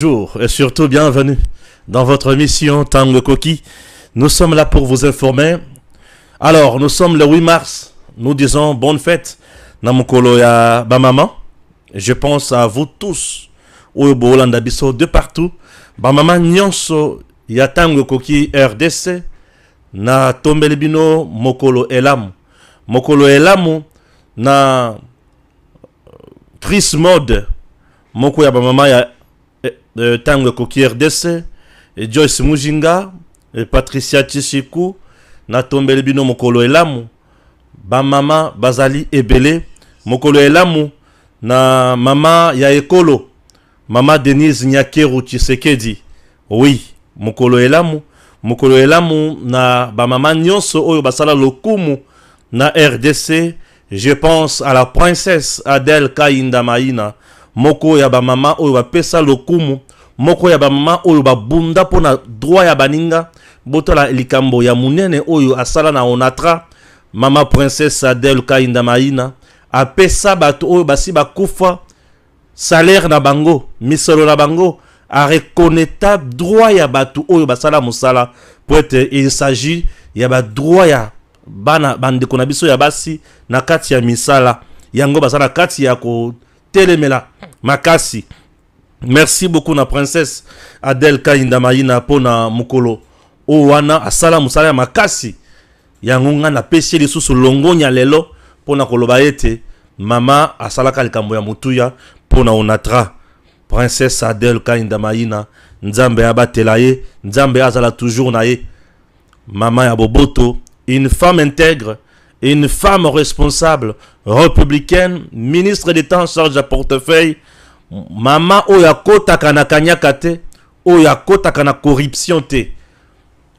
Bonjour et surtout bienvenue dans votre émission Tango Koki. Nous sommes là pour vous informer. Alors, nous sommes le 8 mars. Nous disons bonne fête. Namukolo ya Bamama. Je pense à vous tous. Oyobo Olanda Biso de partout. Bamama Nyonso ya Tango Koki RDC. Na Tombelebino Mokolo Elamu. Mokolo Elamu na Chris Mode. Moko ya Bamama ya Tango Koki RDC, et Joyce Mujinga, et Patricia Chishiku, na tombele bino mokolo elamu, ba mama bazali ebele, mokolo elamu, na mama ya ekolo, mama Denise Nyakeru Chisekedi, oui, mokolo elamu, na ba mama nyonso oyo basala lokumu, na RDC, je pense à la princesse Adèle Kainda Maïna, moko ya ba mama oyo ba pesa lokumu, moko ya ba mama oyo ba bunda pona droit ya baninga, botola likambo ya munene oyo asala na onatra, mama princesse Adèle Kainda Maïna, a pesa bato oyo basi bakufa, salaire na bango, misolo na bango, a reconnaîtable droit ya bato oyo basala musala, pour être il s'agit ya ba droit ya bana bandeko na biso ya basi na kati ya misala, yango basala kati ya ko telemela makasi. Merci beaucoup na princesse Adèle Kainda Maïna pona mukolo owana asala musala ya makasi yango nga na pesi lisusu longonya lelo pona koloba ete mama asala likambo ya mutuya pona onatra. Princesse Adèle Kainda Maïna, nzambe abatela ye, nzambe azala toujours na ye. Mama ya boboto, une femme intègre, une femme responsable, républicaine, ministre d'État en charge de portefeuille. Mama oya kota kana kanyaka te, oya kota kana corruption te.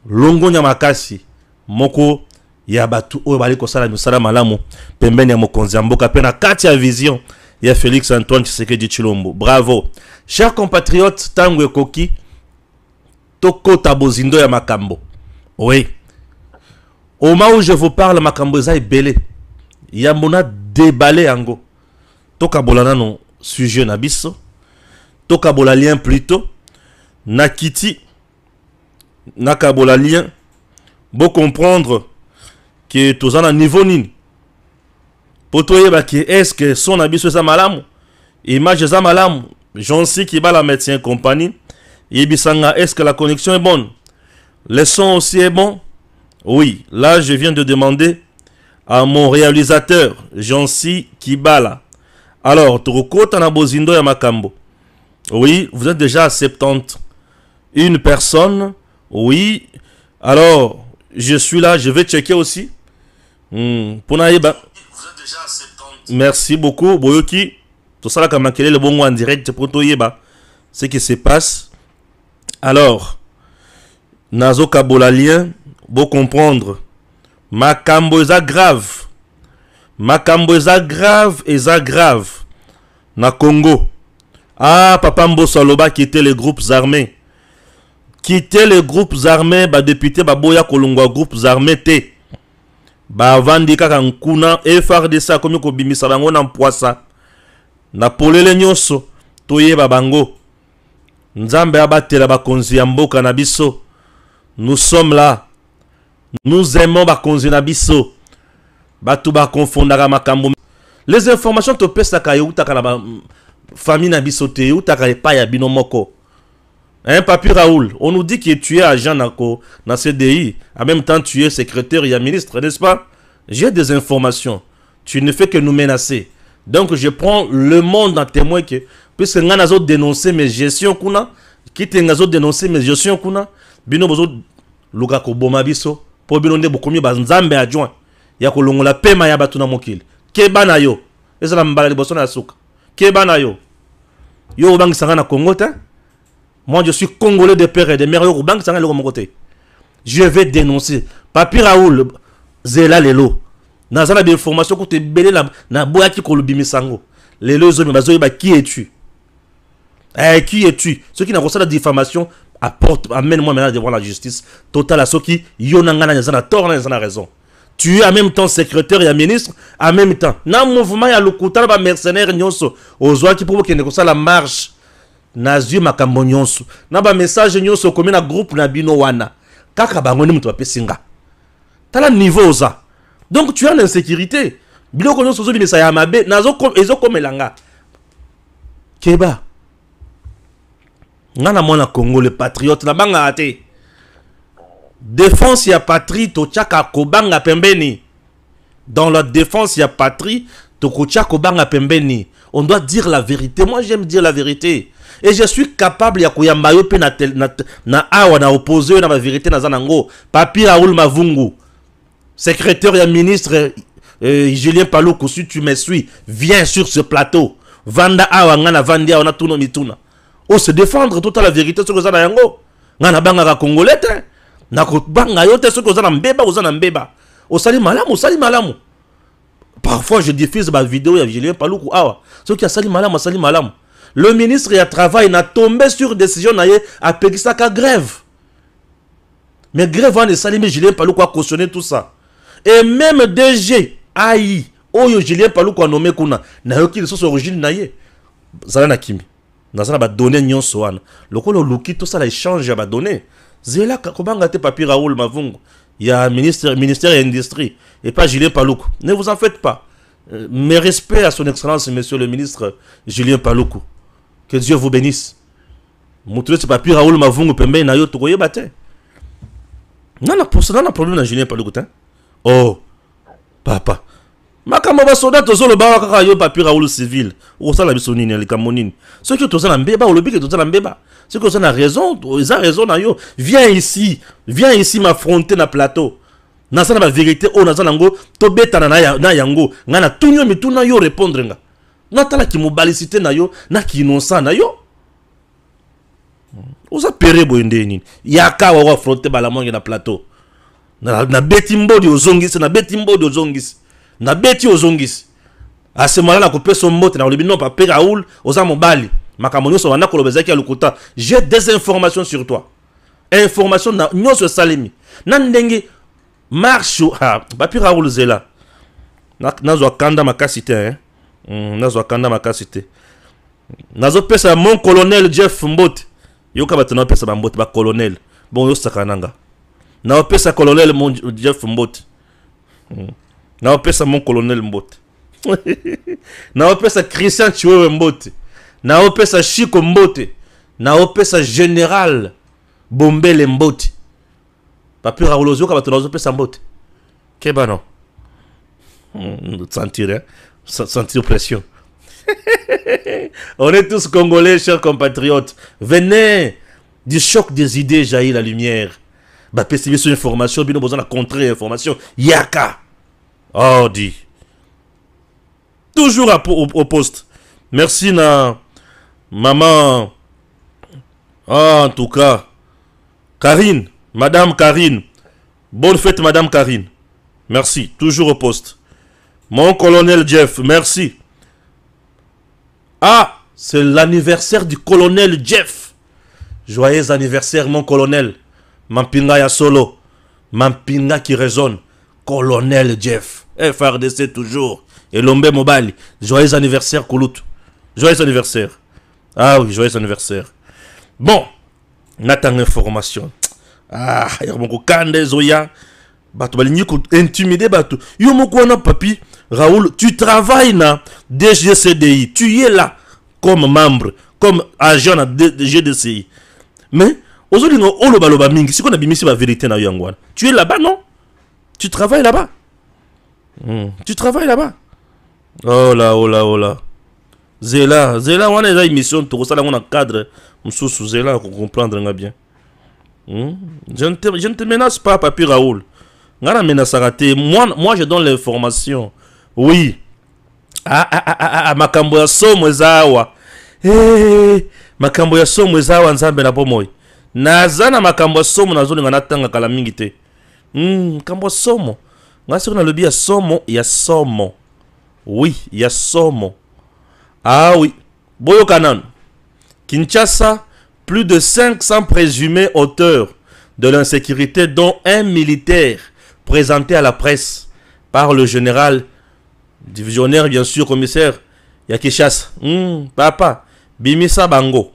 Longonya makasi, moko ya batu oyo bali kosala misala malamu, pembeni ya mokonzi ya mboka pe na kati ya vision ya Félix Antoine Tshisekedi Tshilombo. Bravo. Chers compatriotes, Tango Koki, tokota bozindo ya makambo. Oui. Au moment où je vous parle, makambo za ebele. Yamona déballé yango. Toka bolana no sujet na biso. Toka bola lien plutôt. Nakiti. Naka bola lien. Bon comprendre que tous en a niveau nini. Potoye ba ki est-ce que son abiso za malamu. Image za malamu. J'en sais qui va la médecin compagnie. Yebisanga, est-ce que la connexion est bonne? Le son aussi est bon? Oui, là je viens de demander à mon réalisateur, Jancy Kibala. Alors, Torokota na bozindo ya makambo. Oui, vous êtes déjà à 70. Une personne. Oui. Alors, je suis là, je vais checker aussi. Ponaïba. Vous êtes déjà à 70. Merci beaucoup, Boyoki. Tout ça là, comme le bon en direct, pour Toyeba. Ce qui se passe. Alors, Nazo Kabolalien. Bon comprendre, makambo eza grave, makambo eza grave, eza grave, na Congo. Ah, Papa Mbosso Aloba quitter les groupes armés, quitter les groupes armés, ba député ba boya kolongwa groupes armés te, ba vandi kaka nkuna, FARDC komi ko bimisa bango na mpwasa, na polele nyonso, toye ba bango, nzambe abatela ba konzi ya mboka na biso, nous sommes là. Nous aimons bakonzi na biso. Batu ba confondaka makambo. Les informations to pesa ka yutaka na ba famille na biso te yutaka pa ya bino moko. Hein, Papi Raoul, on nous dit que tu es agent na CDI, en même temps tu es secrétaire et ministre, n'est-ce pas? J'ai des informations. Tu ne fais que nous menacer. Donc je prends le monde en témoin que puisque ngana zo dénoncer mes gestions kuna, quitte ngazo dénoncer mes gestions kuna, bino bozo luka ko boma biso. Po bilonde bokomi banzambe adjoint ya kolongola pema ya batu na mokili keba na yo ezala mbala liboso na suka keba na yo yo bangi sanga na Congo te. Moi je suis congolais de père et de mère. Yo bangi sanga le mon côté. Je vais dénoncer Papi Raoul zela lelo nazala des informations ko te belé na boya ki ko lubimi sango lelo zo mi bazo ba qui es-tu? Qui es-tu? Ceux qui n'a reçu la diffamation apporte, amène-moi maintenant devant la justice totale à ceux qui yonangana na tort na raison. Tu es en même temps secrétaire et ministre, en même temps. Na mouvement ya lokuta ba mercenaire nyonso ozwa ki pour que ne ko la marche nazwi makambo nyonso na ba message nyonso komi na groupe na bino wana kaka bango ni mutu bapesinga tala niveau za donc tu as l'insécurité biloko nyonso zo bimisa ya mabe nazo ezokomelanga keba ngana mwana Congo le patriote na banga ate défense ya patrie to chaka kobanga pembeni dans la défense ya patrie to chaka kobanga pembeni on doit dire la vérité. Moi j'aime dire la vérité et je suis capable ya koyamba yo pe na awa na opposé na la vérité na zanango papi Raoul Mavungu secrétaire ya ministre Julien Paluku, si tu me suis viens sur ce plateau vanda awa ngana vandi awa na tuno mituna o se défendre toute la vérité sur kozana yango ngana banga ka congolais na ko banga yo te sur kozana mbeba kozana mbeba o sali malamu parfois je diffuse ma vidéo ya Julien Paluku awa ce qui a sali malamu le ministre ya travail n'a tombé sur décision na ye a pekisaka grève mais grève on est sali mais Julien Paluku a cautionné tout ça et même DG AI oyo Julien Paluku a nommé kuna na yoki so origine na ye zala na kimi na zala ba donner nyonso wana lokolo luki tout ça la échange ba donner zela kobanga te papier Raoul Mavungu ya ministère de l'industrie et pas Julien Paluku. Ne vous en faites pas. Mes respects à son excellence monsieur le ministre Julien Paluku. Que Dieu vous bénisse. Moutoule ce papier Raoul Mavungu pembe na yo to koyeba te. Non pour ça non problème na Julien Paluku te. Oh papa makambo ba soldat to zolo ba kaka yo papier Raoul civil o sala bisonini le kamonini ceux qui to zala mbeba o lobi que to zala mbeba ceux qui ont raison ils ont raison na yo viens ici m'affronter na plateau na sana ba vérité o na zanango to beta na yango ngana tunyo mituna yo répondre nga na tala ki mobalicité na yo na ki innocent na yo oza pere boyende nini yaka wa affronter bala monge na plateau na beti mbodi ozongisi na beti ozongisi à ce moment là na couper son mbote na olebi non pas Raoul oza mobali makambo nyonso wana kolobezaki ya lukuta j'ai des informations sur toi information na nyonso salimi na ndenge marche papi Raoul zela nazo kanda makasi te nazo kanda makasi te nazo pesa mon colonel Jeff Mbote yoka batana pesa ba Mbote ba colonel bon yo sakananga na pesa colonel mon Jeff Mbote na pesa mon colonel Mbote na pesa Christian Chiwewe Mbote na pesa Chiko Mbote na pesa général Bombele Mbote papi Raoul Ozio ka batana pesa Mbote keba non sentir pression. On est tous congolais, chers compatriotes. Venez du choc des idées jaillit la lumière. Bah, pessimé sur information, bien besoin de contre-information. Yaka. Oh, dit. Toujours au poste. Merci, na maman. Ah, en tout cas. Karine. Madame Karine. Bonne fête, Madame Karine. Merci. Toujours au poste. Mon colonel Jeff, merci. Ah, c'est l'anniversaire du colonel Jeff. Joyeux anniversaire, mon colonel. Mampinga ya solo. Mampinga qui résonne. Colonel Jeff. FRDC toujours. Et Lombe Mobali. Joyeux anniversaire, Koulout. Joyeux anniversaire. Ah oui, joyeux anniversaire. Bon, n'attends information. Ah, il y a beaucoup de Zoya. Bato balingi ko intimider bato yo moko na papi Raoul tu travailles na DGCDI tu es là comme membre comme agent na DGCDI mais aujourd'hui no oloba mingi siko na bimisi ba vérité na yo ngwana tu es là-bas non tu travailles là-bas tu travailles là-bas oh là zela wana eza émission to sala ngona cadre msusu zela ko comprendre nga bien je ne te menace pas papi Raoul. Moi je donne l'information. Oui. Makambo ya somo zawa. Makambo ya somo zawa nzambe na pomoy. Nazana makambo ya somo nazoni ngana tanga kala mingi te. Makambo somo. Ngasi kuna lobi ya somo ya somo. Oui, ya somo. Ah oui. Boyo kanan. Kinshasa, plus de 500 présumés auteurs de l'insécurité dont un militaire présenté à la presse par le général divisionnaire, bien sûr, commissaire Yakishas. Papa, Bimisa Bango.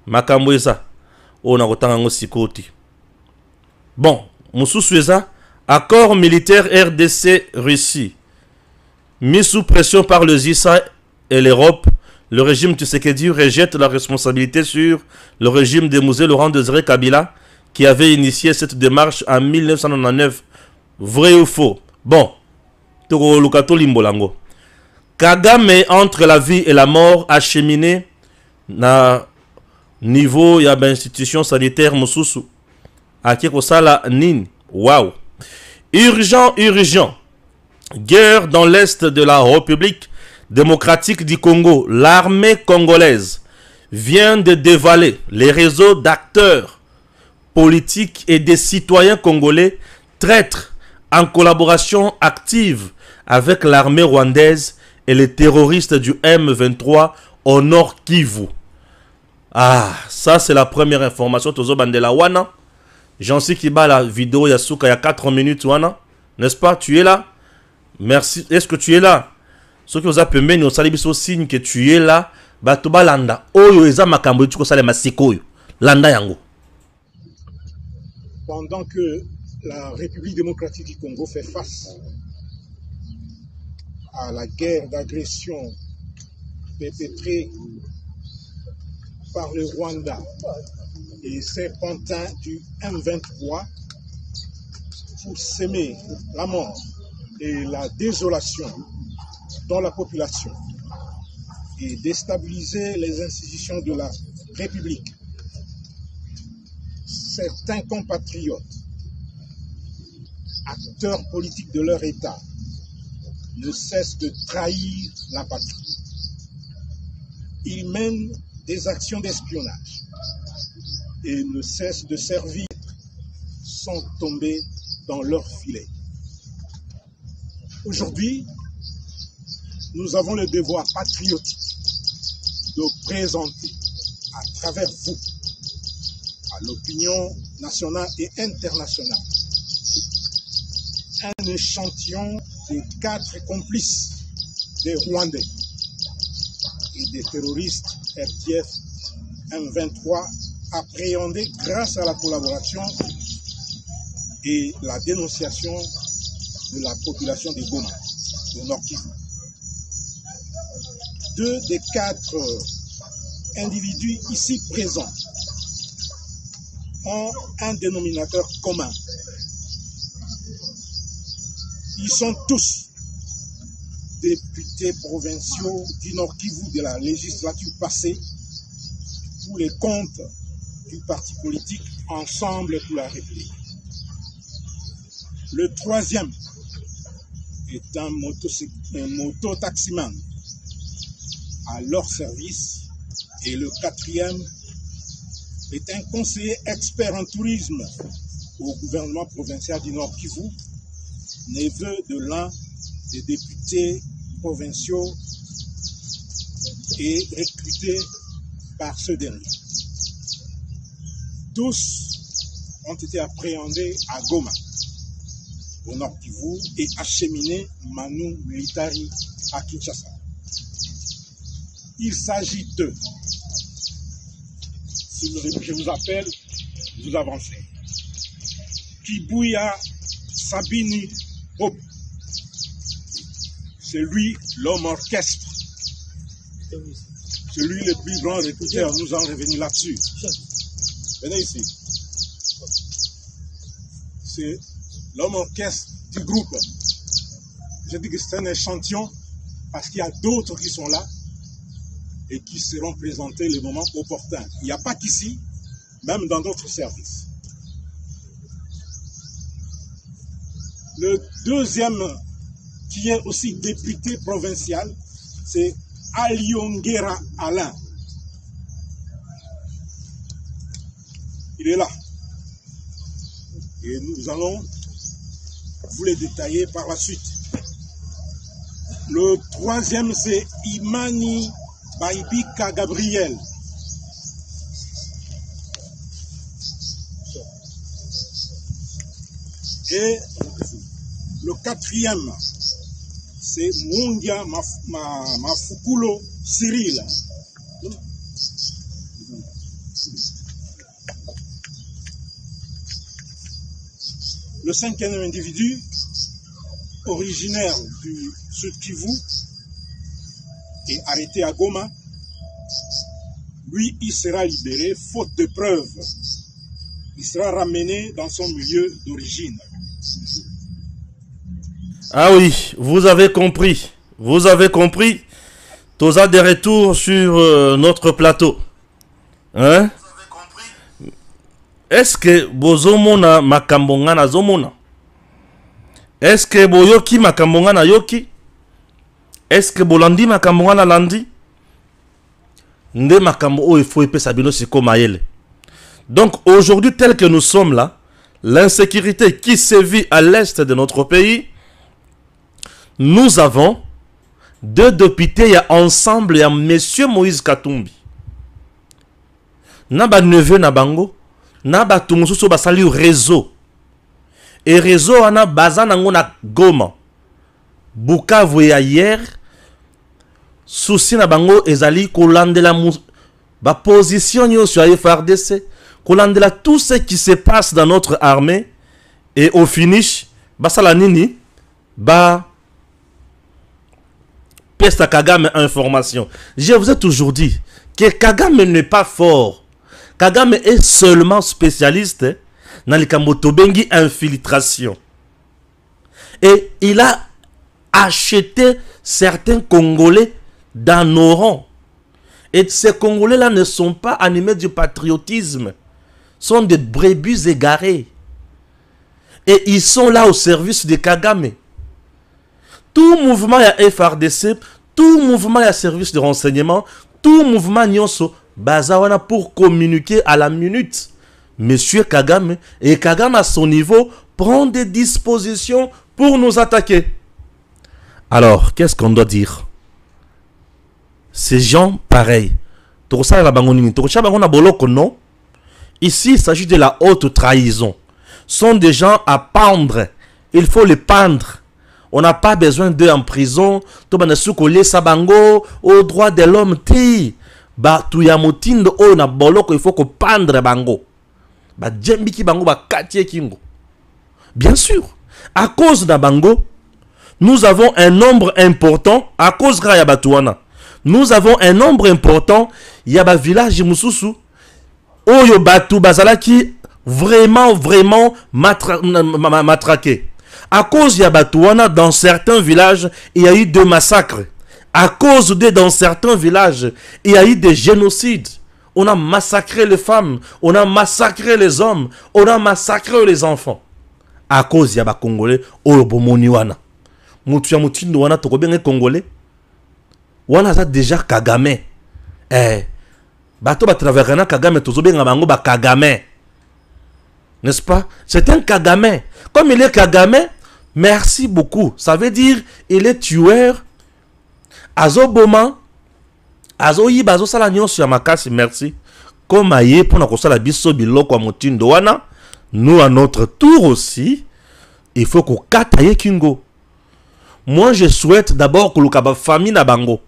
makambo eza o na kotanga ngo sikoti. Bon, mususu eza accord militaire RDC Russie mis sous pression par le ZISA et l'Europe. Le régime Tshisekedi rejette la responsabilité sur le régime de Mouzé Laurent Désiré Kabila qui avait initié cette démarche en 1999. Vrai ou faux? Bon, Kagame entre la vie et la mort acheminé na niveau ya institution sanitaire mususu. Akiko sala nin. Wow. Urgent, urgent. Guerre dans l'est de la République démocratique du Congo. L'armée congolaise vient de dévaler les réseaux d'acteurs politiques et des citoyens congolais traîtres en collaboration active avec l'armée rwandaise et les terroristes du M23 au nord Kivu. Ah, ça c'est la première information. Tozo Bandela Wana. J'en sais qui bat la vidéo Yasuka il y a 4 minutes Wana. N'est-ce pas? Tu es là? Merci. Est-ce que tu es là? Ce que vous appelez nous salibiso signe que tu es là. Batoba landa. Oyo eza makambo tuko sale masikoyo. Landa yango. Pendant que la République démocratique du Congo fait face à la guerre d'agression perpétrée par le Rwanda et ses pantins du M23 pour s'aimer la mort et la désolation dans la population et déstabiliser les institutions de la République. Certains compatriotes, acteurs politiques de leur État, ne cessent de trahir la patrie. Ils mènent des actions d'espionnage et ne cessent de servir sans tomber dans leur filet. Aujourd'hui, nous avons le devoir patriotique de présenter à travers vous, à l'opinion nationale et internationale, un échantillon des 4 complices des Rwandais et des terroristes RTF M23 appréhendés grâce à la collaboration et la dénonciation de la population de Goma, de Nord Kivu. 2 des 4 individus ici présents ont un dénominateur commun. Ils sont tous députés provinciaux du Nord Kivu de la législature passée pour les comptes du parti politique Ensemble pour la République. Le 3e est un moto-taximan à leur service et le 4e est un conseiller expert en tourisme au gouvernement provincial du Nord Kivu, neveu de l'un des députés provinciaux et recruté par ce dernier. Tous ont été appréhendés à Goma, au Nord Kivu, et acheminés Manu Militari à Kinshasa. Il s'agit d'eux. Si je vous appelle, vous avancez. Kibuya Sabini Bob. C'est lui l'homme orchestre. C'est lui le plus grand recruteur. Nous en revenons là-dessus. Venez ici. C'est l'homme orchestre du groupe. Je dis que c'est un échantillon parce qu'il y a d'autres qui sont là et qui seront présentés le moment opportun. Il n'y a pas qu'ici, même dans d'autres services. Le 2e, qui est aussi député provincial, c'est Aliongera Alain. Il est là. Et nous allons vous les détailler par la suite. Le 3e, c'est Imani Baibika Gabriel. Et le 4e, c'est Mungia Mafukulo Cyril. Le cinquième individu, originaire du Sud Kivu, et arrêté à Goma, lui, il sera libéré faute de preuves. Il sera ramené dans son milieu d'origine. Ah oui, vous avez compris. Vous avez compris. Toza des retours sur notre plateau. Hein? Est-ce que bozomona makambonga na zomona? Est-ce que boyoki makambonga na yoki? Est-ce que bolandi makambonga na landi? Nde makambo o il faut epesa sabino siko mayele. Donc aujourd'hui tel que nous sommes là, l'insécurité qui sévit à l'est de notre pays, nous avons deux députés ensemble, il y a Monsieur Moïse Katumbi. Naba neveu na bango, naba tumususo basali réseau. Et réseau ana bazana ngona Goma. Bukavu ya hier, souci na bango ezali kolandela ba position yo sur FARDC, kolandela tout ce qui se passe dans notre armée et au finish basala nini ba pesta Kagame information. Je vous ai toujours dit que Kagame n'est pas fort. Kagame est seulement spécialiste dans les Kamotobengi infiltration. Et il a acheté certains Congolais dans nos rangs. Et ces Congolais-là ne sont pas animés du patriotisme. Sont des brebis égarés. Et ils sont là au service de Kagame. Tout mouvement y a FARDC, tout mouvement y a service de renseignement, tout mouvement nyonso bazawana pour communiquer à la minute. Monsieur Kagame, et Kagame à son niveau prend des dispositions pour nous attaquer. Alors, qu'est-ce qu'on doit dire? Ces gens pareils. Ici, il s'agit de la haute trahison. Sont des gens à pendre. Il faut les pendre. On n'a pas besoin d'eux en prison. Au droit de l'homme. Il faut que pendre bango. Bien sûr. À cause de bango, nous avons un nombre important. À cause de Yabatouana. Nous avons un nombre important. Il y a un village Mususu. Oyo Batu Bazalaki vraiment matraqué. À cause de Yabatouana, dans certains villages, il y a eu des massacres. À cause de dans certains villages, il y a eu des génocides. On a massacré les femmes, on a massacré les hommes, on a massacré les enfants. À cause de Yaba Congolais, Oyo Bomoni wana. Mutu ya mutindo wana tokobenge Congolais. Wana za déjà Kagame. Bato ba traverser Kagame tozobenga bango ba Kagame. N'est-ce pas? C'est un Kagame. Comme il est Kagame, merci beaucoup. Ça veut dire il est tueur. Azoboma. Azoyi bazo sala nyonso ya makasi, merci. Comme aye pona ko sala biso biloko mutindo wana, nous à notre tour aussi, il faut ko kataye kingo. Moi je souhaite d'abord que le famille na bango.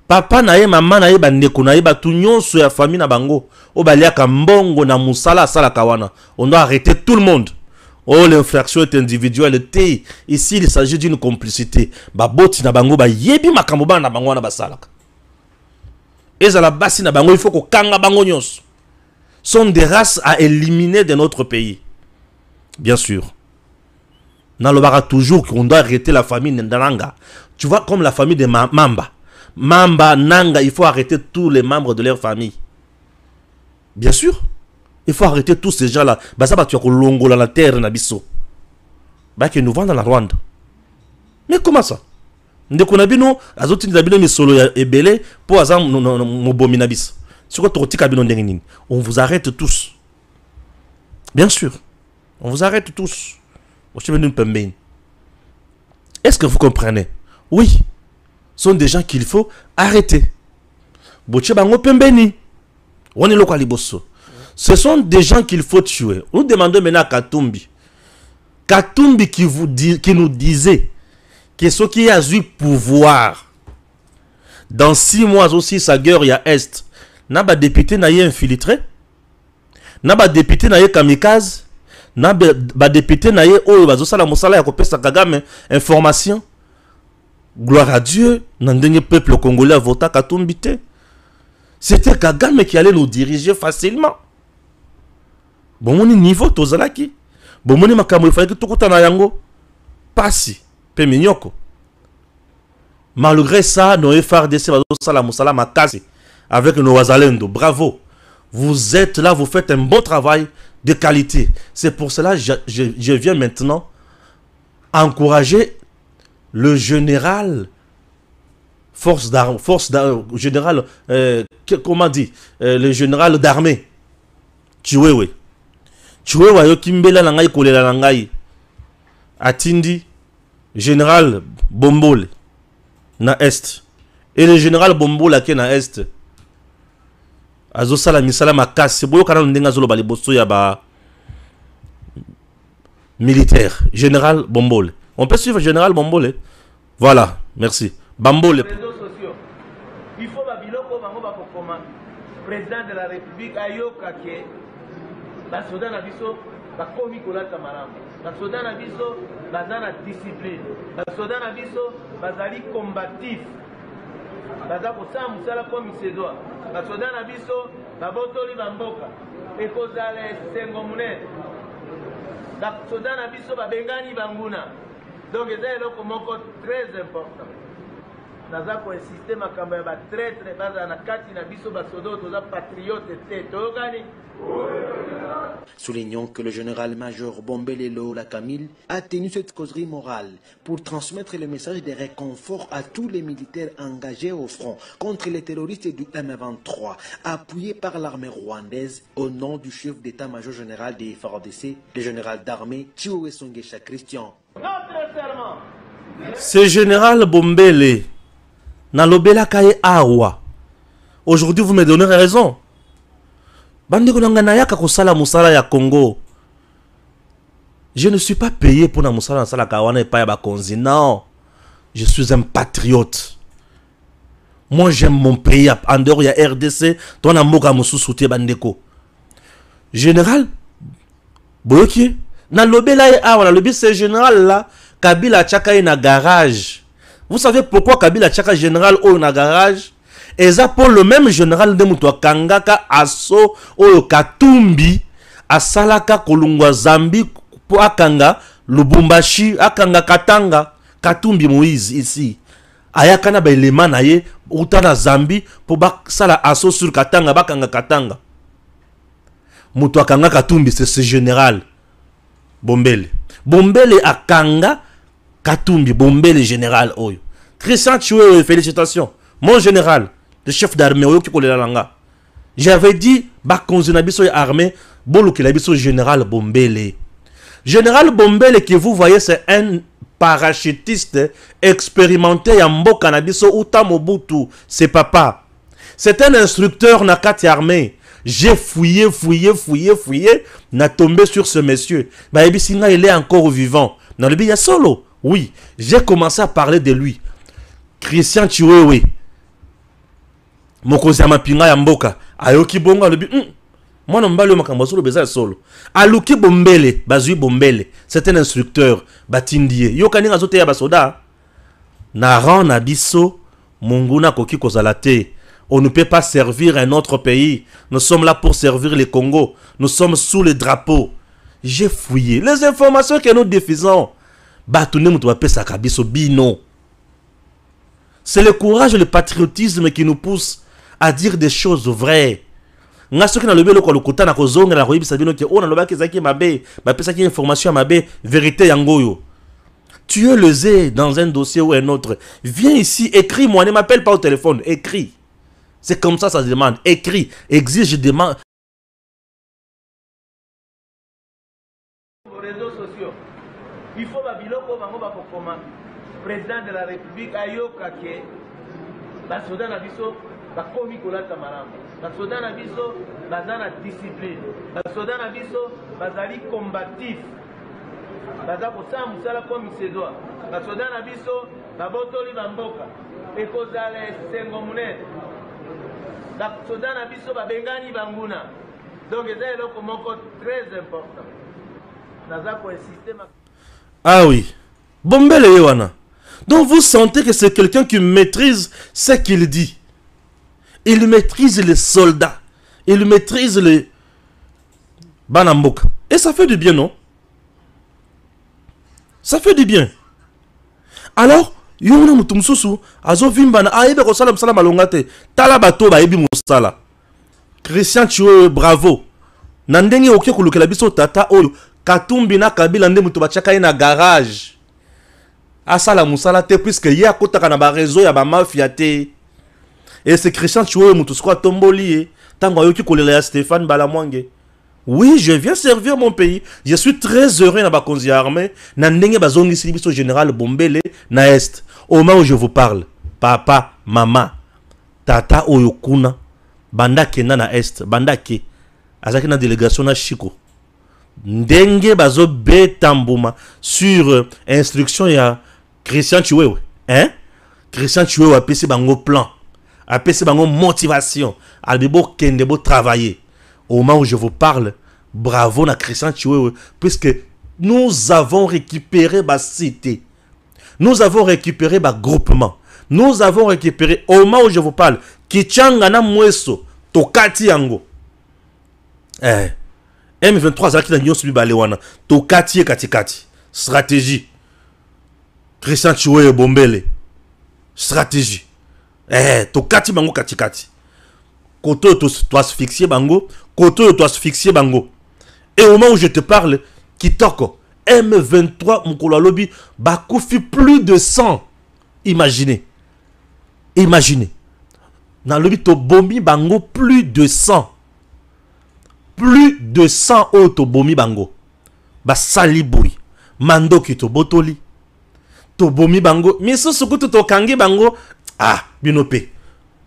Papa nae maman nae bandeko nae batu nyonso ya famille na bango o baliaka mbongo na musala sala kawana. On doit arrêter tout le monde. Oh, l'infraction est individuelle. Ici il s'agit d'une complicité. Baboti na bango ba yebi makambo ba na bango na basalaka. Ezala basi na bango il faut ko kanga bango nyonso. Sont des races à éliminer de notre pays. Bien sûr. Nalobara toujours qu'on doit arrêter la famille Nanga. Tu vois comme la famille de Mamba. Mamba, Nanga, il faut arrêter tous les membres de leur famille. Bien sûr. Il faut arrêter tous ces gens-là. Bazaba tu as longo la terre nabiso. Bah que nous vendons dans la Rwanda. Mais comment ça? Ndekonabino, azoti ndabino misolo ya ebele pour azam no bominabis. C'est quoi torti kabino ndengini? On vous arrête tous. Bien sûr. On vous arrête tous. Est-ce que vous comprenez? Oui. Ce sont des gens qu'il faut arrêter. Ce sont des gens qu'il faut tuer. Nous demandons maintenant à Katumbi. Katumbi qui nous disait que ce qui a eu pouvoir, dans 6 mois aussi, sa guerre, il y a Est. N'a pas député n'a infiltré. N'a pas député n'a kamikaze. na ba député na ye oyo bazosala mosala ya kopesa Kagame information. Gloire à Dieu, n'andenge peuple congolais a voté Katumbi te. C'était Kagame qui allait nous diriger facilement. Bon moni niveau tozalaki. Bon moni makambo il fallait que tukuta na yango pasi pe minyoko. Malgré ça, nos FRDC bazosala mosala makasi avec nos wazalendo. Bravo. Vous êtes là, vous faites un bon travail de qualité. C'est pour cela que je viens maintenant encourager le général général comment dit le général d'armée Chiwewe yo kimbela na ngai kolela na ngai atindi général Bombole na est et le général Bombole qui na est azosala misala makasi boyo kana ndenga zolo bali bosso ya ba militaire général Bombole. On peut suivre général Bombole. Voilà, merci. Bambole. Réseaux sociaux. Il faut babiloko bango bakokoma président de la République ayoka ke basoda na biso bakomi kolata malamu. Basoda na biso bazana discipline. Basoda na biso bazali combatif. Baza kosala musala comme il se doit. Basoda na biso babotoli bamboka. Ekozala esengo munene. Basoda na biso babengani banguna. Donc, c'est un très important. Nous avons insisté makambo ya ba traître baza na kati na biso basodo toza patriote te togani. Soulignons que le général-major Bombelelo Lakamil a tenu cette causerie morale pour transmettre le message de réconfort à tous les militaires engagés au front contre les terroristes du M23, appuyés par l'armée rwandaise au nom du chef d'état-major général des FARDC, le général d'armée Chiwewe Songesha Christian. Notre serment. Ce général Bombele, Nalobela Kaye Awa. Aujourd'hui, vous me donnez raison. Bandeko Nanganayaka Kosala Musala ya Congo. Je ne suis pas payé pour na Musala Sala Kawana et pas ya Konzi. Non. Je suis un patriote. Moi, j'aime mon pays. En dehors, il y a RDC. Toi, na Moka Moussou Souté Bandeko. Général Boyoki. Nalobela ya Awa. Nalobi, ce général là. Kabila Tchaka na garage. Vous savez pourquoi Kabila Tchaka général au na garage? Et ça pour le même général de Moutoua Kangaka Asso Oyo Katumbi Asalaka Kolungwa Zambi pour Akanga Lubumbashi Akanga Katanga Katumbi Moïse ici Ayakana ba élément na ye Utana Zambi pour Sala Asso sur Katanga Bakanga Katanga Moutoua Kanga Katumbi c'est ce général Bombele Akanga Katumbi Bombele général Oyo Christian Chiwewe félicitations mon général le chef d'armée, j'avais dit, armée, général Bombele. Général Bombele que vous voyez, c'est un parachutiste expérimenté en Mbokanabiso Uta Mobutu. C'est papa. C'est un instructeur Nakati armée. J'ai fouillé, n'a tombé sur ce monsieur. Il est encore vivant. Dans le billet solo. Oui, j'ai commencé à parler de lui. Christian Chiwewe. Mokozi amapinga ya mboka ayoki bonga lobi moi non mbalo makambo solo beza solo aluki Bombele bazui Bombele c'est un instructeur batindie yo kaninga zote ya basoda na ran na biso munguna koki kozala te. On ne peut pas servir un autre pays. Nous sommes là pour servir le Congo. Nous sommes sous le drapeau. J'ai fouillé les informations que nous diffusons. Batouné mutu bapesa kabiso bino. C'est le courage et le patriotisme qui nous pousse à dire des choses vraies. Tu es lésé dans un dossier ou un autre. Viens ici, écris-moi, ne m'appelle pas au téléphone, écris. C'est comme ça se demande. Écris, exige, demande. Aux réseaux sociaux, il faut président de la République ayoka ke basoda na biso bakomi kolata malamu basoda na biso bazana discipline basoda na biso bazali combatif baza kosala musala comme il se doit basoda na biso babotoli bamboka ekozala esengo munene basoda na biso babengani banguna donc eza eloko moko très important. Ah oui. Bombele Yoana. Donc vous sentez que c'est quelqu'un qui maîtrise ce qu'il dit. Il maîtrise les soldats. Il maîtrise les Banamboka. Et ça fait du bien, non? Ça fait du bien. Alors, Yona Mutumsusu, Azo Vimbana, Aïbe Rosalam Salam Alongate, Talabato Baebi Moussala. Christian Choué, bravo. Nandenge Oke Kuluke Labiso Tata Oyo, Katumbina Kabila Nde Mutubachaka na garage. Asala Moussala te, puisque y'a Kotaka na ba réseau, y'a ba mafia te. Et c'est Christian Choué Moutuskwa Tomboli, Tango Yoki Kulele Stéphane Balamwange. Oui, je viens servir mon pays. Je suis très heureux dans ma konzi armée. Nandenge bazongi silibiso général Bombele na est. Au moment où je vous parle, papa, maman, tata oyokuna, banda kena na est, banda ke, azaki na délégation na Chiko. Ndenge bazo betambuma sur instruction ya Christian Choué. Hein? Christian Choué a pesi bango plan, a pesi bango motivation, a debo kendebo travailler. Au moment où je vous parle, bravo na Christian Choué, puisque nous avons récupéré ma cité. Nous avons récupéré ma groupement. Nous avons récupéré, au moment où je vous parle, Kichanga na Mweso, Tokati Yango. M23 Zaki na Nyos Bibalewana, Tokati Katikati. Stratégie. Christian Choué Bombele. Stratégie. Tokati Bango Katikati. Koto doit se fixer bango, Koto doit se fixer bango. Et au moment où je te parle, Kitoko, M23 Mukolo Lobby, Bakoufi plus de 100. Imaginez. Imaginez. Dans le lobby to bombi bango plus de 100. Plus de 100 auto bombi bango. Ba saliboui. Mando ki to botoli. To bombi bango. Mais ce sokoto to kangi bango. Ah, binope.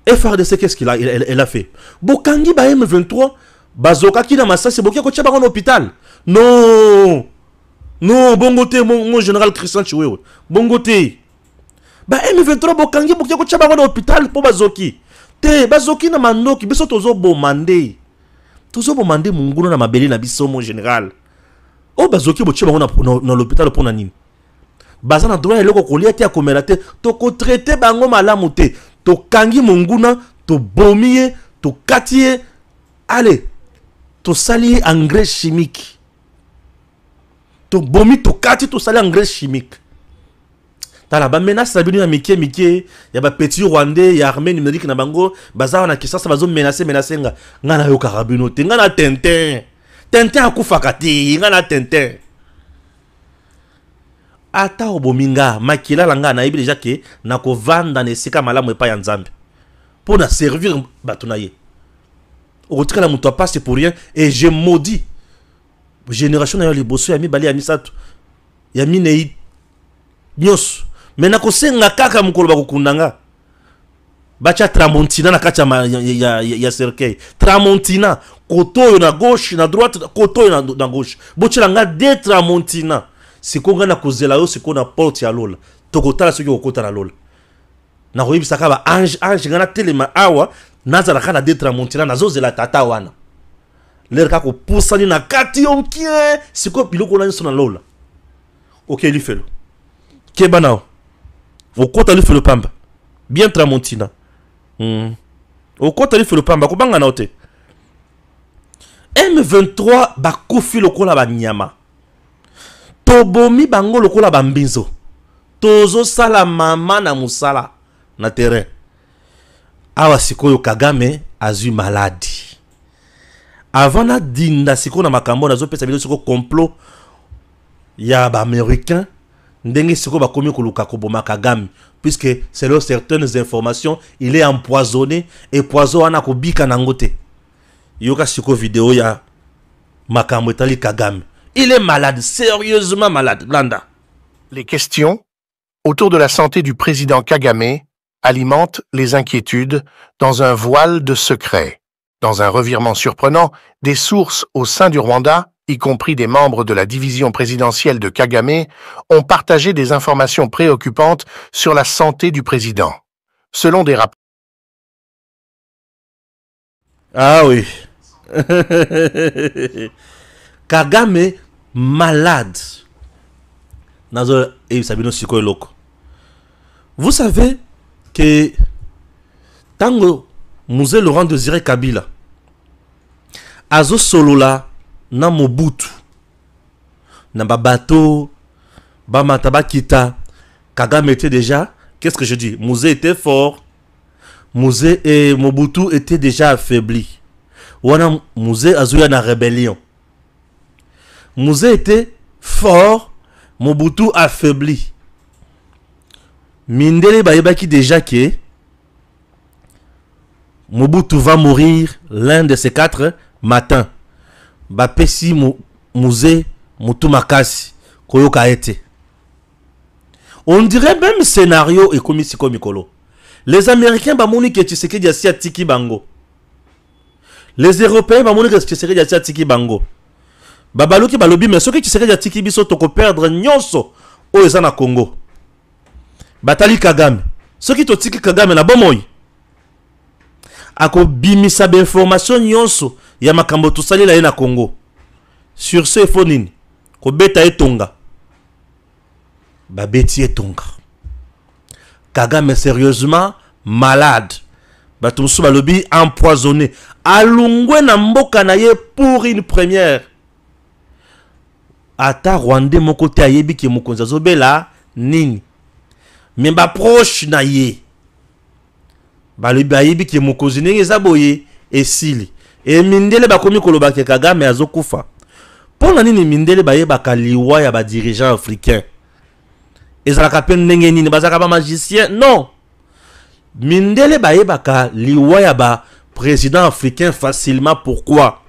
FRDC, qu'est-ce qu'il a, elle a fait? Bokangi ba M23, bazoka ki na massa, c'est bokia ko tchaba en hôpital. Non. Non, bongote, mon général Christian Choué. Bongote. Ba M23, bokangi bokia ko tchaba en hôpital pour bazoki. Te, bazoki na mandoki, biso tozo bomande. Tozo bomande munguna na mabeli na biso, mon général. Oh, bazoki bo tchaba na l'hôpital pour na nini. Bazana droit eloko kolia te akomela te, to ko traiter bango malamu te. To kangi monguna, to bomie, to katie, allez, to sali engrais chimique. To bomi, to katie, to sali engrais chimique. T'as la menace, ça vient mike, y'a ba petit Rwandais, y'a armée numérique na bango, baza wana kisa, ça va menacer nga. Ngana yo karabino te, ngana Tintin. Tintin akufakati, ngana Tintin. Ata obominga makila langa na ibi déjà que na ko vanda ne sika malamu epa ya nzambe pour na servir batunaye okotika la muto passe pour rien et je maudis génération na yo liboso ya mibali ya misato ya minei nyos mais na ko senga kaka mukolo bakukundanga bacha tramontina na kacha ya cercueil tramontina koto na gauche na droite koto na gauche bochela nga de tramontina. Si qu'on a causé là, c'est qu'on a porté à l'ol. Tokota ce qui est au côté à l'ol. Na roibi sakaba ange ngana telema awa naza la kana detra montina na zoze la tata wana. Lerka ko pusani na kati onkie siko biloko na nso na lola. OK li felo. Keba nao. Au côté li felo pamba. Bien tramontina. Au côté li felo pamba ko banga na ote. M23 ba kofi lokola ba nyama. Tobomi bango lokola bambinzo. Tozo sala mama na musala na terrain. Awa sikoyo Kagame azui maladie. Avant na dinda siko na makambo na zo pesa bilo siko complot ya ba américain ndenge siko ba komi koluka koboma Kagame puisque selon certaines informations il est empoisonné et poison wana ko bika na ngote. Yoka siko vidéo ya makambo etali Kagame. Il est malade, sérieusement malade, Landa. Les questions autour de la santé du président Kagame alimentent les inquiétudes dans un voile de secret. Dans un revirement surprenant, des sources au sein du Rwanda, y compris des membres de la division présidentielle de Kagame, ont partagé des informations préoccupantes sur la santé du président. Selon des rapports... Ah oui. Kagame, malade. Vous savez que Tango Musée Laurent Désiré Kabila Azo Solola na Mobutu na bateau Bamataba Kita Kagame était déjà, qu'est-ce que je dis, Musée était fort, Musée et Mobutu était déjà affaibli. Wana Musée Azuya na rébellion. Musée était fort, Mobutu affaibli. Mindele Bayebaki déjà que Mobutu va mourir l'un de ces 4 matins. Bapesi Musée Mutu Makasi Koyoka été. On dirait même scénario et comme Mikolo. Les Américains bamoni que Tshisekedi asia tiki bango. Les Européens bamoni que Tshisekedi asia tiki bango. Babaluki balobi mais ce que Tshisekedi tiki biso toko perdre nyonso o ezana Congo. Batali Kagame. Ce qui to tiki Kagame na bomoy. Ako bimisa ba information nyonso ya makambo to salela na Congo. Sur ce phonine ko beta etonga. Babeti etonga. Kagame sérieusement malade. Batumsu balobi empoisonné. Alungwe na mboka na ye pour une première. Ata Rwandais mon côté ayebi ki mokonza zobela nini. Mais ba proche na ye. Balobi ayebi ki mokonzi nenge zaboye esili. Et mindele bakomi koloba ke Kagame azokufa. Pona nini mindele bayeba kaliwa ya ba dirigeant africain. Ezalaka pen ndenge nini bazaka ba magicien? Non. Mindele bayebaka liwa ya ba président africain facilement. Pourquoi?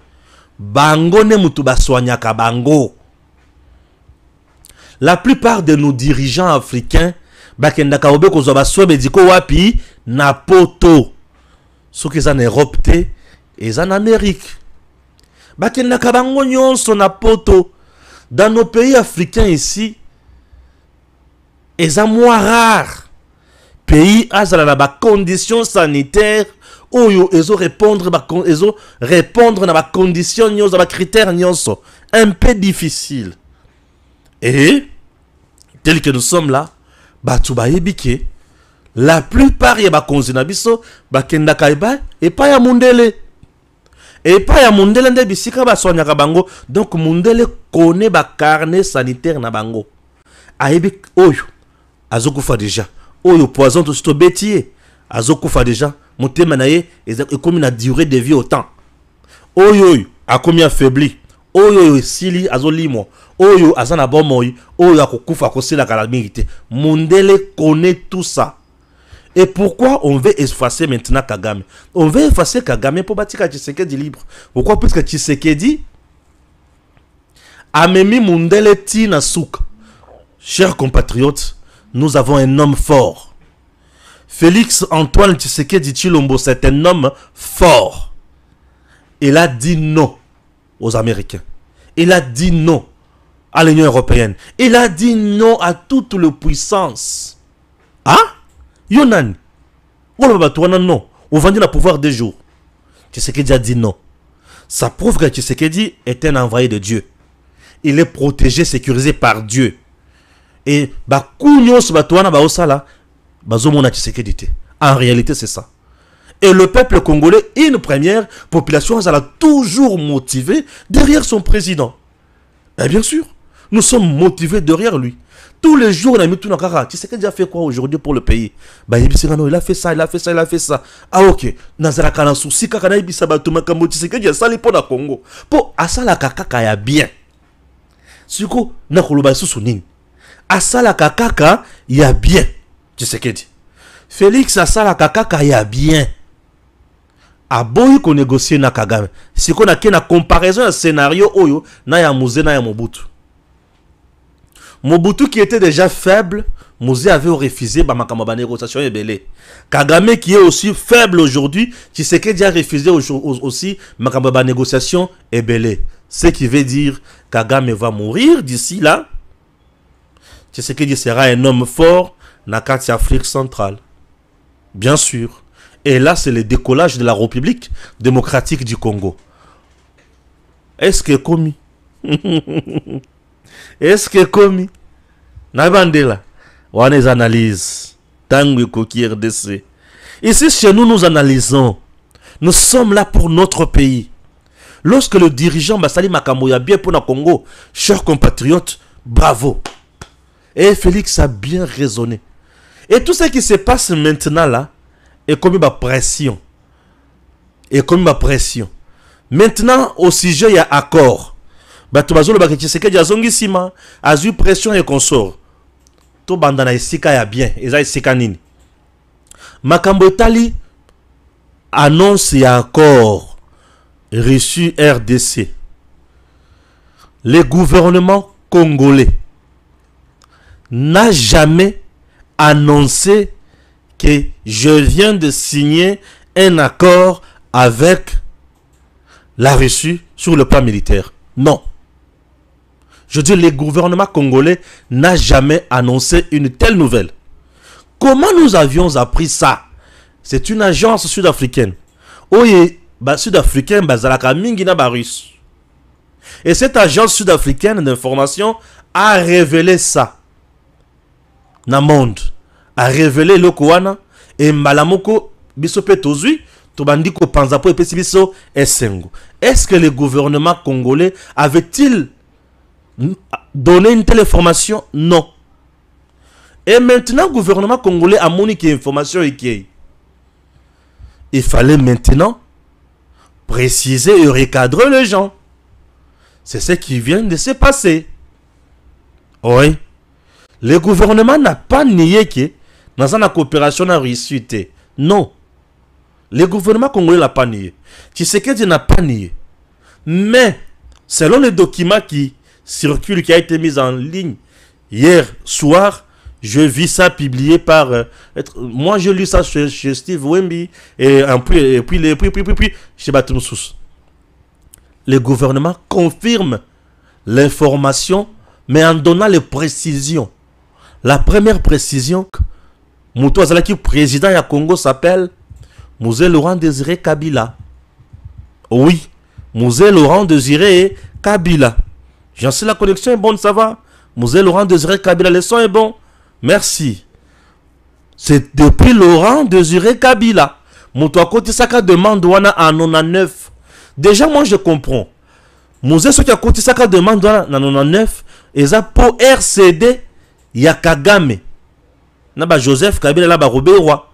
Bango ne mutu baswanyaka bango. La plupart de nos dirigeants africains bakendaka obe kozwa baswebe diko wapi na poto. Soki za en Europe te, eza en Amérique. Bakendaka bango nyonso na poto. Dans nos pays africains ici, eza moins rare. Pays azala na ba conditions sanitaires oyo ezo répondre na ba conditions nyonso, ba critères nyonso un peu difficile. Et tel que nous sommes là, batu bayebike la plupart ya ba konzina biso bakenda kaiba et pas ya mundele. Et pas ya mundele nde bisika ba soanyaka bango. Donc mundele connaît ba carnet sanitaire na bango. Ayebi oyo azokufa déjà. Oyo poison tout ce bétier azokufa déjà. Motema na ye et comme na durée de vie autant. Oyo a combien affaibli. Oyo sili azolimo. Oyo azana bomoy. Oyo akokufa kosila calamité. Mundele connaît tout ça. Et pourquoi on veut effacer maintenant Kagame? On veut effacer Kagame pour bâtir Tshisekedi libre. Pourquoi? Parce que Tshisekedi a mis Mundele Tina Souk. Chers compatriotes, nous avons un homme fort. Félix Antoine Tshisekedi Tshilombo, c'est un homme fort. Il a dit non aux Américains. Il a dit non à l'Union européenne. Il a dit non à toute la puissance. Hein? Yonan. Non. On va dire le pouvoir des jours. Tshisekedi a dit non. Ça prouve que Tshisekedi est un envoyé de Dieu. Il est protégé, sécurisé par Dieu. Et en réalité, c'est ça. Et le peuple congolais, une première population, elle a toujours motivé derrière son président. Et bien sûr, nous sommes motivés derrière lui. Tous les jours, on a mis tout dans le cas. Tu sais qu'il a fait quoi aujourd'hui pour le pays? Bah, il a fait ça, il a fait ça, il a fait ça. Ah, ok. Nazara kana souci, kakana ibisa batuma kambo, tu sais qu'il a sali pour la Congo. Pour asala kaka ya bien. Suko, na koloba sou nini. Asala kaka ya bien. Tu sais qu'il dit. Félix asala kaka ya bien. Aboyi ko négocier na Kagame. Si qu'on a na comparaison un scénario oyo na ya Musée na ya Mobutu. Mobutu qui était déjà faible, Musée avait refusé ba négociation et belé. Kagame qui est aussi faible aujourd'hui, tu sais qu'il a refusé aussi ma négociation et belé. Ce qui veut dire Kagame va mourir d'ici là. Tu sais qu'il sera un homme fort dans l'Afrique centrale. Bien sûr. Et là, c'est le décollage de la République démocratique du Congo. Est-ce que commis Est-ce que comme Nabandela, on les analyse. Tango Koki RDC. Ici, chez nous, nous analysons. Nous sommes là pour notre pays. Lorsque le dirigeant Bassali Makambo a bien pour le Congo, chers compatriotes, bravo. Et Félix a bien raisonné. Et tout ce qui se passe maintenant là, est comme une pression. Et comme une pression. Maintenant, au sujet, il y a accord. Batubazolo Baketchiseke Diazongisima, Azu pression et consort. To bandana isika ya bien, eza isika nini. Makambo Tali annonce et accord reçu RDC. Le gouvernement congolais n'a jamais annoncé que je viens de signer un accord avec la Russie sur le plan militaire. Non. Je dis, le gouvernement congolais n'a jamais annoncé une telle nouvelle. Comment nous avions appris ça? C'est une agence sud-africaine. Oui, sud-africaine, bazalaka mingi na ba russe. Et cette agence sud-africaine d'information a révélé ça. Na monde. A révélé le Kouana et Malamoko bisope tozui. Tobandiko panzapo et pesibiso esengo. Est-ce que le gouvernement congolais avait-il donné une telle information? Non. Et maintenant, le gouvernement congolais a moniqué information et qui il fallait maintenant préciser et recadrer les gens. C'est ce qui vient de se passer. Oui. Le gouvernement n'a pas nié que dans une coopération a réussi. Non. Le gouvernement congolais n'a pas nié. Tshisekedi n'a pas nié. Mais, selon les documents qui circulent, qui a été mis en ligne hier soir, je vis ça publié par... moi, je lis ça chez Steve Wemby et puis chez Batumsous. Le gouvernement confirme l'information, mais en donnant les précisions. La première précision, Moutou Azalaki, président du Congo, s'appelle Mouzé Laurent Désiré Kabila. Oui, Mouzé Laurent Désiré Kabila. J'en sais la connexion est bonne, ça va. Mouzé Laurent Désiré Kabila, le son est bon. Merci. C'est depuis Laurent Désiré Kabila. Moutou à côté ça demande en 99. Déjà, moi je comprends. Mouzé ce qui a côté ça demande en 99. Et ça pour RCD, il y a Kagame. Naba Joseph Kabila là, Robé Roi.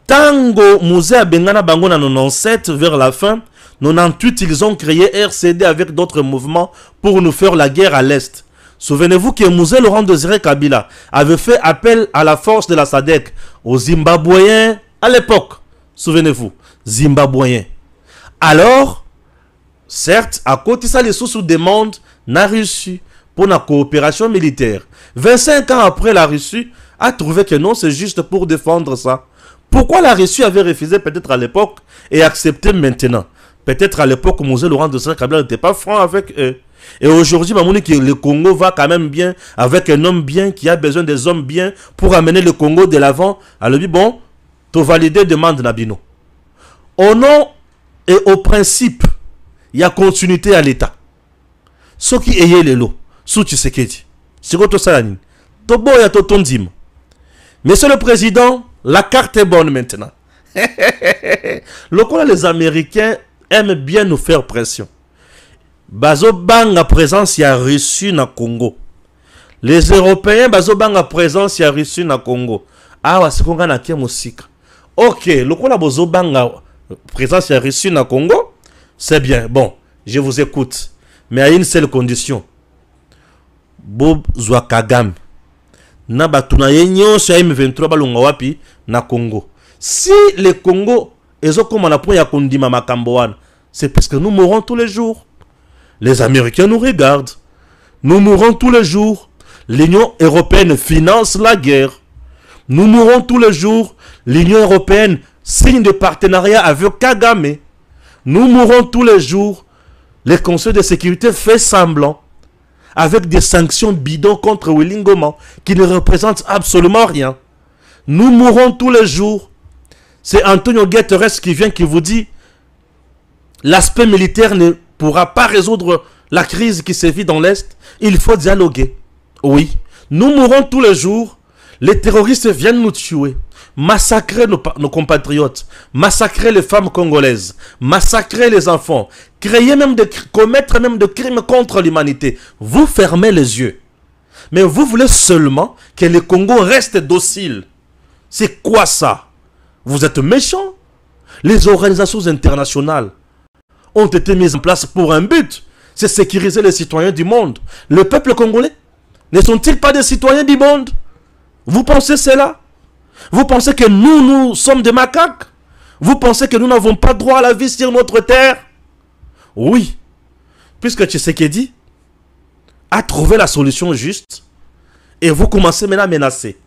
Tango Mouzé a Bengana Bango en 97 vers la fin. 98 ils ont créé RCD avec d'autres mouvements pour nous faire la guerre à l'Est. Souvenez-vous que Mouzé Laurent Désiré Kabila avait fait appel à la force de la SADC aux Zimbabwéens à l'époque. Souvenez-vous, Zimbabwéens. Alors, certes, à côté de ça, les sous-demande n'a reçu pour la coopération militaire. 25 ans après, la Russie a trouvé que non, c'est juste pour défendre ça. Pourquoi la Russie avait refusé peut-être à l'époque et accepté maintenant? Peut-être à l'époque, Mouzé Laurent Désiré Kabila n'était pas franc avec eux. Et aujourd'hui, le Congo va quand même bien avec un homme bien qui a besoin des hommes bien pour amener le Congo de l'avant. Alors, bon, tu valider demande Nabino. Au nom et au principe, il y a continuité à l'État. Ce qui est les lots, sous Tshisekedi. C'est quoi tout ça? Tobo ya totondim. Monsieur le Président, la carte est bonne maintenant. Les Américains aiment bien nous faire pression. Bazo banga présence ya reçu na Congo. Les Européens bazo banga présence ya reçu na Congo. Ah wa sikonga na kia musika. OK, lokola bozo banga présence ya reçu na Congo, c'est bien. Bon, je vous écoute, mais à une seule condition. Bob zwa Kagame. Na batuna yenyo sha M23 balunga wapi na Congo. Si le Congo ezo koma na point ya kondima makambo wana, c'est parce que nous mourons tous les jours. Les Américains nous regardent. Nous mourons tous les jours. L'Union européenne finance la guerre. Nous mourons tous les jours. L'Union européenne signe de partenariat avec Kagame. Nous mourons tous les jours. Le Conseil de sécurité fait semblant. Avec des sanctions bidons contre Willingoma qui ne représentent absolument rien. Nous mourons tous les jours. C'est Antonio Guterres qui vient qui vous dit l'aspect militaire ne pourra pas résoudre la crise qui sévit dans l'Est, il faut dialoguer. Oui, nous mourons tous les jours. Les terroristes viennent nous tuer, massacrer nos compatriotes, massacrer les femmes congolaises, massacrer les enfants, commettre même des crimes contre l'humanité. Vous fermez les yeux. Mais vous voulez seulement que le Congo reste docile. C'est quoi ça? Vous êtes méchants. Les organisations internationales ont été mises en place pour un but. C'est sécuriser les citoyens du monde. Le peuple congolais, ne sont-ils pas des citoyens du monde? Vous pensez cela? Vous pensez que nous sommes des macaques? Vous pensez que nous n'avons pas droit à la vie sur notre terre? Oui. Puisque Tshisekedi a trouvé la solution juste et vous commencez maintenant à menacer.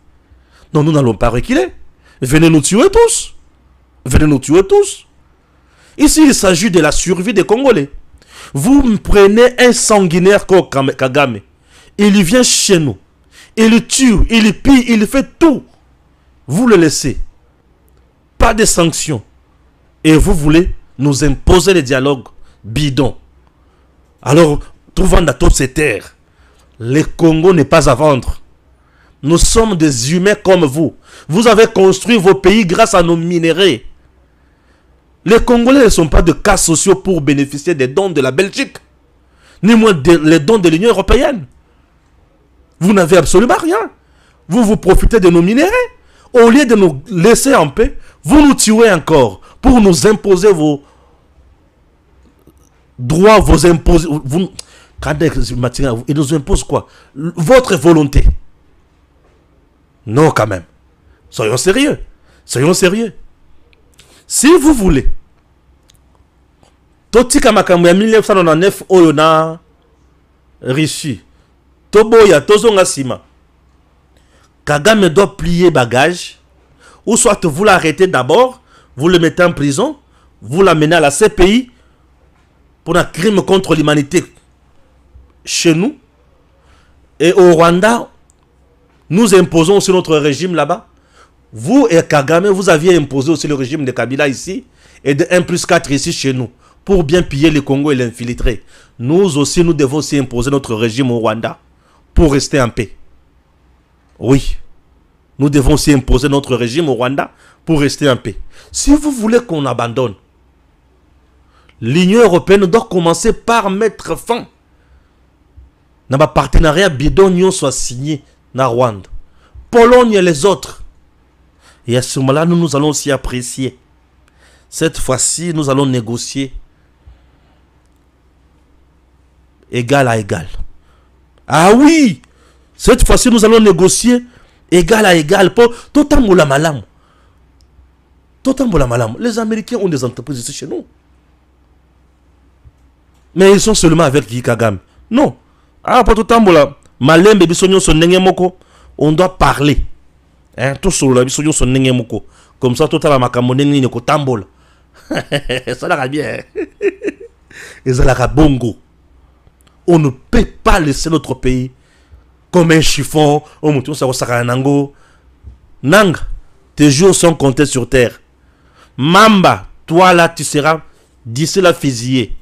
Non, nous n'allons pas reculer. Venez nous tuer tous. Venez nous tuer tous. Ici, il s'agit de la survie des Congolais. Vous prenez un sanguinaire comme Kagame. Il vient chez nous. Il tue, il pille, il fait tout. Vous le laissez. Pas de sanctions. Et vous voulez nous imposer les dialogues bidons. Alors, trouvant dans toutes ces terres, le Congo n'est pas à vendre. Nous sommes des humains comme vous. Vous avez construit vos pays grâce à nos minéraux. Les Congolais ne sont pas de cas sociaux pour bénéficier des dons de la Belgique, ni moins les dons de l'Union européenne. Vous n'avez absolument rien. Vous profitez de nos minéraux. Au lieu de nous laisser en paix, vous nous tuez encore pour nous imposer vos droits, vos impôts. Ils nous imposent quoi? Votre volonté. Non, quand même. Soyons sérieux. Soyons sérieux. Si vous voulez, Totika makambo ya 1999 oyo na Rishi, Toboya, Tozonga Sima, Kagame doit plier bagage, ou soit vous l'arrêtez d'abord, vous le mettez en prison, vous l'amenez à la CPI pour un crime contre l'humanité chez nous, et au Rwanda, nous imposons aussi notre régime là-bas. Vous et Kagame, vous aviez imposé aussi le régime de Kabila ici, et de 1+4 ici chez nous, pour bien piller le Congo et l'infiltrer. Nous aussi, nous devons aussi imposer notre régime au Rwanda, pour rester en paix. Oui, nous devons aussi imposer notre régime au Rwanda, pour rester en paix. Si vous voulez qu'on abandonne, l'Union européenne doit commencer par mettre fin. Dans un partenariat bidon soit signé dans Rwanda. Pologne et les autres. Et à ce moment-là, nous allons aussi apprécier. Cette fois-ci, nous allons négocier égal à égal. Ah oui! Cette fois-ci, nous allons négocier égal à égal. Pour Totamboula Malam. Totamboula Malam. Les Américains ont des entreprises ici chez nous. Mais ils sont seulement avec Guy Kagame. Non. Ah, pas Totamboula. Malembe bisonyo son nengemoko. On doit parler. Hein, tout sur la bisonyo son nengemoko. Comme ça, tout à la makambo nengi ko tambola. Ça l'a bien. Et ça l'a bongo. On ne peut pas laisser notre pays comme un chiffon. Nang, tes jours sont comptés sur terre. Mamba, toi là, tu seras d'ici la fusillé.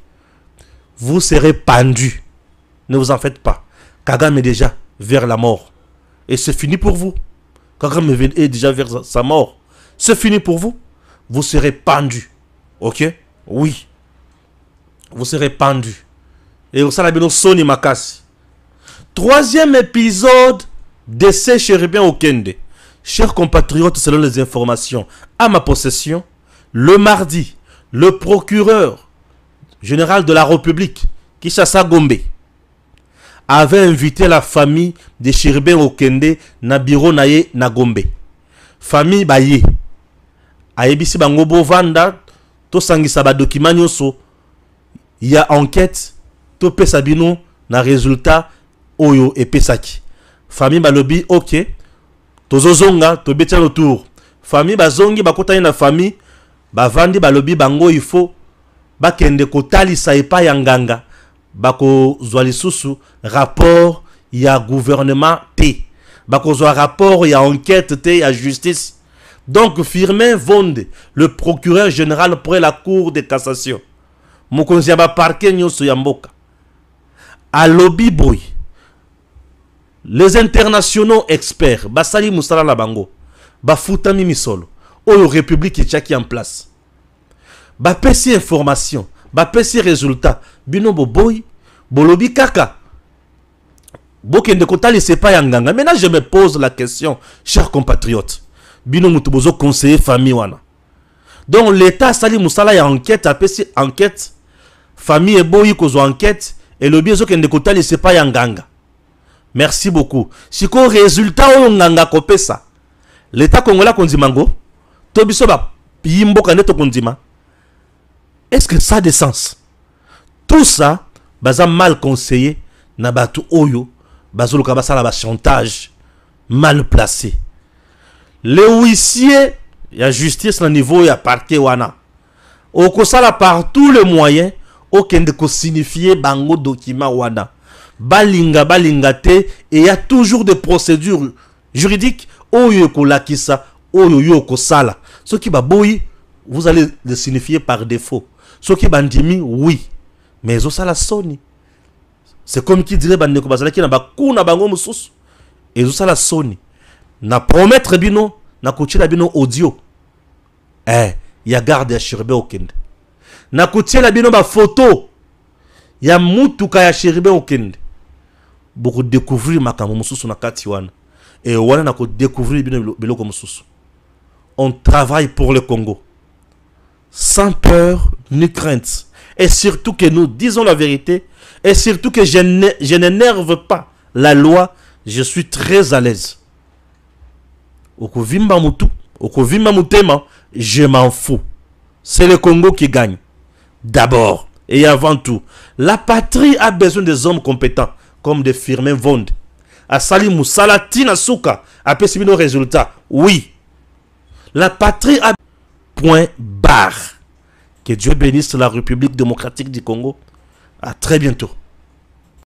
Vous serez pendu. Ne vous en faites pas. Kagame est déjà vers la mort. Et c'est fini pour vous. Kagame est déjà vers sa mort. C'est fini pour vous. Vous serez pendu. Ok? Oui. Vous serez pendu. Et vous savez, Soni Makasi. Troisième épisode d'essai Chérubin Okende. Chers compatriotes, selon les informations à ma possession, le mardi, le procureur général de la République, Kishasa Gombe, avait invité la famille de Chérubin Okende na bureau naye na Gombe. Famille Baye. Aebisi bangobo vanda, to sangisa ba document nyoso. Il y a enquête, to pesabino na résultat oyo et pesaki. Famille balobi, ok. Tozozonga, to betia le tour. Famille bazongi bakota na famille, bavandi balobi bango il faut bakende kotali sa epa yanganga. Bako zwali susu rapport ya gouvernement T. Bako zwa rapport ya enquête T ya justice. Donc Firmin Vonde, le procureur général pour la cour de cassation. Mokonzi ba parquet nyoso ya mboka. à lobby boy. Les internationaux experts, basali musala la bango, bafutami misolo, oyo république qui en place. Bapesi information, bapesi résultat, bino boy, bolobi kaka. Bokende kotali c'est pas yanganga. Maintenant je me pose la question, chers compatriotes. Bino mutubozo conseiller famille wana. Donc l'État sali musala ya enquête, apesi enquête, famille et boy kozo enquête, et le biezo kende kotali c'est pas yanganga. Merci beaucoup. Si ko résultat o nganga kopesa, l'État congolais kondimango, tobiso ba yimbo kaneto kondima. Est-ce que ça a des sens? Tout ça, baza mal conseillé, na batu oyo, bazolo kabasa la chantage, mal placé. Les huissiers, il y a justice na niveau, il y a parquet wana. Oko sala par tous les moyens, okende ko signifier bango document wana. Balinga te, et il y a toujours des procédures juridiques, oyo ko lakisa, oyo ko sala. Ce qui ba boyi, vous allez le signifier par défaut. Ce qui bandimi, oui. Mais ça sala soni. C'est comme qui dirait bandeko bazala ki na bakuna bango mususu. Et ça la soni. Na promettre bino, na koutila bino audio. Ya garde ya shirbe okende. Na koutila bino ba photo. Ya mutuka ya shirbe okende. Beaucoup découvrir makambo mususu na kati wana. Et wana na ko découvrir bino biloko mususu. On travaille pour le Congo. Sans peur ni crainte. Et surtout que nous disons la vérité. Et surtout que je n'énerve pas la loi. Je suis très à l'aise. Okovimba mutu, okovimba mutema, je m'en fous. C'est le Congo qui gagne. D'abord et avant tout, la patrie a besoin des hommes compétents, comme des Firmin Vond. Asali Moussala Tina Souka a perçu nos résultats. Oui. La patrie a... Point barre. Que Dieu bénisse la République démocratique du Congo. À très bientôt.